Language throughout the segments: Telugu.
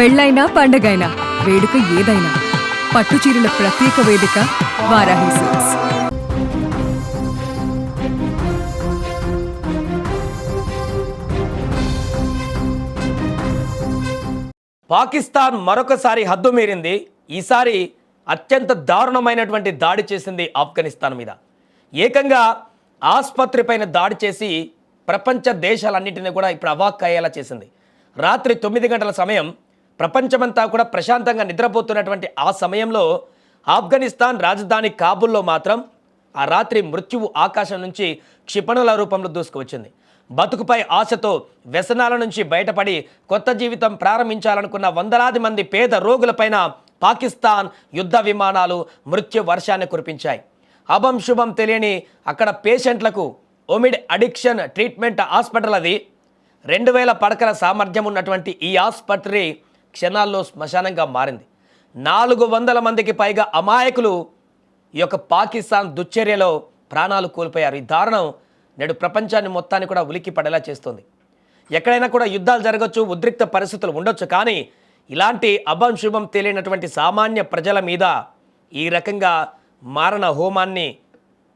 పెళ్ళైనా పండగైనా వేడుక ఏదైనా పట్టుచీరల ప్రత్యేక వేదిక వారాహి సిల్క్స్. పాకిస్తాన్ మరొకసారి హద్దు మీరింది. ఈసారి అత్యంత దారుణమైనటువంటి దాడి చేసింది ఆఫ్ఘనిస్తాన్ మీద. ఏకంగా ఆసుపత్రి పైన దాడి చేసి ప్రపంచ దేశాలన్నింటినీ కూడా ఇప్పుడు అవాక్కయ్యేలా చేసింది. రాత్రి 9 గంటల సమయం, ప్రపంచమంతా కూడా ప్రశాంతంగా నిద్రపోతున్నటువంటి ఆ సమయంలో ఆఫ్ఘనిస్తాన్ రాజధాని కాబూల్లో మాత్రం ఆ రాత్రి మృత్యువు ఆకాశం నుంచి క్షిపణుల రూపంలో దూసుకువచ్చింది. బతుకుపై ఆశతో వ్యసనాల నుంచి బయటపడి కొత్త జీవితం ప్రారంభించాలనుకున్న వందలాది మంది పేద రోగులపైన పాకిస్తాన్ యుద్ధ విమానాలు మృత్యు వర్షాన్ని కురిపించాయి. అభం శుభం తెలియని అక్కడ పేషెంట్లకు ఒమిడ్ అడిక్షన్ ట్రీట్మెంట్ హాస్పిటల్ అది. 2000 పడకల సామర్థ్యం ఉన్నటువంటి ఈ ఆసుపత్రి క్షణాల్లో శ్మశానంగా మారింది. 400 మందికి పైగా అమాయకులు ఈ యొక్క పాకిస్తాన్ దుశ్చర్యలో ప్రాణాలు కోల్పోయారు. ఈ దారుణం నేడు ప్రపంచాన్ని మొత్తాన్ని కూడా ఉలిక్కి పడేలా చేస్తుంది. ఎక్కడైనా కూడా యుద్ధాలు జరగచ్చు, ఉద్రిక్త పరిస్థితులు ఉండొచ్చు, కానీ ఇలాంటి అభం శుభం తెలియనటువంటి సామాన్య ప్రజల మీద ఈ రకంగా మారణ హోమాన్ని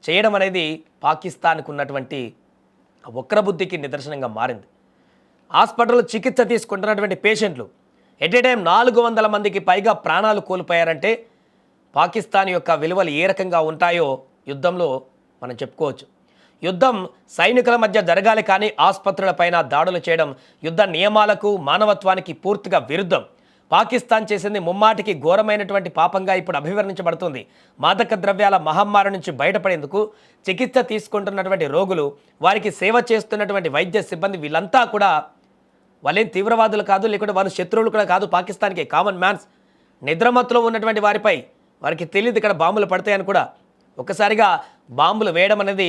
చేయడం అనేది పాకిస్తాన్కు ఉన్నటువంటి వక్రబుద్ధికి నిదర్శనంగా మారింది. హాస్పిటల్లో చికిత్స తీసుకుంటున్నటువంటి పేషెంట్లు ఎట్ ఏ టైం 400 మందికి పైగా ప్రాణాలు కోల్పోయారంటే పాకిస్తాన్ యొక్క విలువలు ఏ రకంగా ఉంటాయో యుద్ధంలో మనం చెప్పుకోవచ్చు. యుద్ధం సైనికుల మధ్య జరగాలి, కానీ ఆసుపత్రులపైన దాడులు చేయడం యుద్ధ నియమాలకు మానవత్వానికి పూర్తిగా విరుద్ధం. పాకిస్తాన్ చేసింది ముమ్మాటికి ఘోరమైనటువంటి పాపంగా ఇప్పుడు అభివర్ణించబడుతుంది. మాదక ద్రవ్యాల మహమ్మారి నుంచి బయటపడేందుకు చికిత్స తీసుకుంటున్నటువంటి రోగులు, వారికి సేవ చేస్తున్నటువంటి వైద్య సిబ్బంది, వీళ్ళంతా కూడా వాళ్ళేం తీవ్రవాదులు కాదు, లేకుంటే వాళ్ళు శత్రువులు కూడా కాదు. పాకిస్తాన్కి కామన్ మ్యాన్స్ నిద్రమత్తులో ఉన్నటువంటి వారికి తెలియదు ఇక్కడ బాంబులు పడతాయని కూడా. ఒక్కసారిగా బాంబులు వేయడం అనేది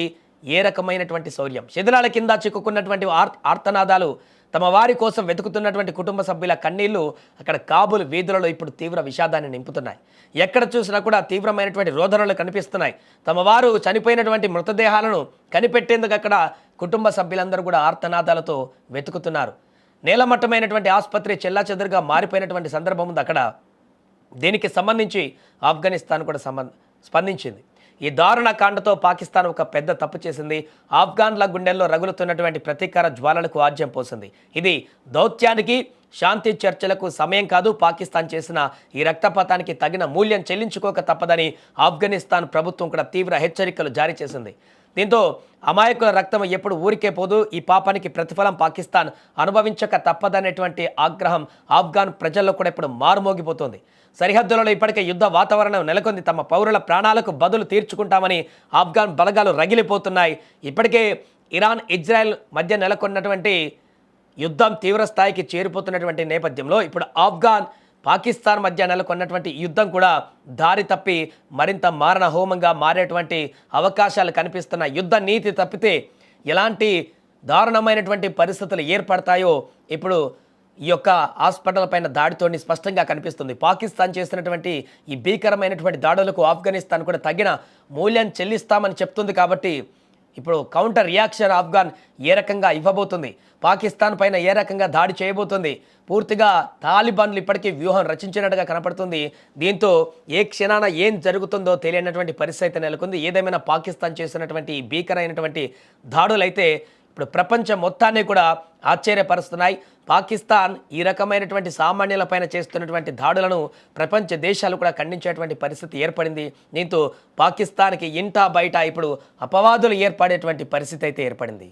ఏ రకమైనటువంటి శౌర్యం. శిథిలాల కింద చిక్కుకున్నటువంటి ఆర్తనాదాలు, తమ వారి కోసం వెతుకుతున్నటువంటి కుటుంబ సభ్యుల కన్నీళ్లు అక్కడ కాబూల్ వీధులలో ఇప్పుడు తీవ్ర విషాదాన్ని నింపుతున్నాయి. ఎక్కడ చూసినా కూడా తీవ్రమైనటువంటి రోదనలు కనిపిస్తున్నాయి. తమ వారు చనిపోయినటువంటి మృతదేహాలను కనిపెట్టేందుకు అక్కడ కుటుంబ సభ్యులందరూ కూడా ఆర్తనాదాలతో వెతుకుతున్నారు. నేలమట్టమైనటువంటి ఆసుపత్రి చెల్లాచెదరుగా మారిపోయినటువంటి సందర్భం ఉంది అక్కడ. దీనికి సంబంధించి ఆఫ్ఘనిస్తాన్ కూడా స్పందించింది. ఈ దారుణ కాండతో పాకిస్తాన్ ఒక పెద్ద తప్పు చేసింది. ఆఫ్ఘాన్ల గుండెల్లో రగులుతున్నటువంటి ప్రతీకార జ్వాలలకు ఆజ్యం పోసింది. ఇది దౌత్యానికి, శాంతి చర్చలకు సమయం కాదు. పాకిస్తాన్ చేసిన ఈ రక్తపాతానికి తగిన మూల్యం చెల్లించుకోక తప్పదని ఆఫ్ఘనిస్తాన్ ప్రభుత్వం కూడా తీవ్ర హెచ్చరికలు జారీ చేసింది. దీంతో అమాయకుల రక్తం ఎప్పుడు ఊరికే పోదు, ఈ పాపానికి ప్రతిఫలం పాకిస్తాన్ అనుభవించక తప్పదనేటువంటి ఆగ్రహం ఆఫ్ఘాన్ ప్రజల్లో కూడా ఇప్పుడు మారుమోగిపోతుంది. సరిహద్దులలో ఇప్పటికే యుద్ధ వాతావరణం నెలకొంది. తమ పౌరుల ప్రాణాలకు బదులు తీర్చుకుంటామని ఆఫ్ఘాన్ బలగాలు రగిలిపోతున్నాయి. ఇప్పటికే ఇరాన్, ఇజ్రాయెల్ మధ్య నెలకొన్నటువంటి యుద్ధం తీవ్ర స్థాయికి చేరిపోతున్నటువంటి నేపథ్యంలో ఇప్పుడు ఆఫ్ఘాన్, పాకిస్తాన్ మధ్య నెలకొన్నటువంటి యుద్ధం కూడా దారి తప్పి మరింత మారణ హోమంగా మారేటువంటి అవకాశాలు కనిపిస్తున్న యుద్ధ నీతి తప్పితే ఎలాంటి దారుణమైనటువంటి పరిస్థితులు ఏర్పడతాయో ఇప్పుడు ఈ యొక్క హాస్పిటల్ పైన దాడితోని స్పష్టంగా కనిపిస్తుంది. పాకిస్తాన్ చేసినటువంటి ఈ భీకరమైనటువంటి దాడులకు ఆఫ్ఘనిస్తాన్ కూడా తగిన మూల్యం చెల్లిస్తామని చెప్తుంది. కాబట్టి ఇప్పుడు కౌంటర్ రియాక్షన్ ఆఫ్ఘాన్ ఏ రకంగా ఇవ్వబోతుంది, పాకిస్తాన్ పైన ఏ రకంగా దాడి చేయబోతుంది, పూర్తిగా తాలిబాన్లు ఇప్పటికీ వ్యూహం రచించినట్టుగా కనపడుతుంది. దీంతో ఏ క్షణాన ఏం జరుగుతుందో తెలియనటువంటి పరిస్థితి నెలకొంది. ఏదేమైనా పాకిస్తాన్ చేసినటువంటి భీకరైనటువంటి దాడులైతే ఇప్పుడు ప్రపంచం మొత్తాన్ని కూడా ఆశ్చర్యపరుస్తున్నాయి. పాకిస్తాన్ ఈ రకమైనటువంటి సామాన్యులపైన చేస్తున్నటువంటి దాడులను ప్రపంచ దేశాలు కూడా ఖండించేటువంటి పరిస్థితి ఏర్పడింది. దీంతో పాకిస్తాన్కి ఇంటా బయట ఇప్పుడు అపవాదులు ఏర్పడేటువంటి పరిస్థితి అయితే ఏర్పడింది.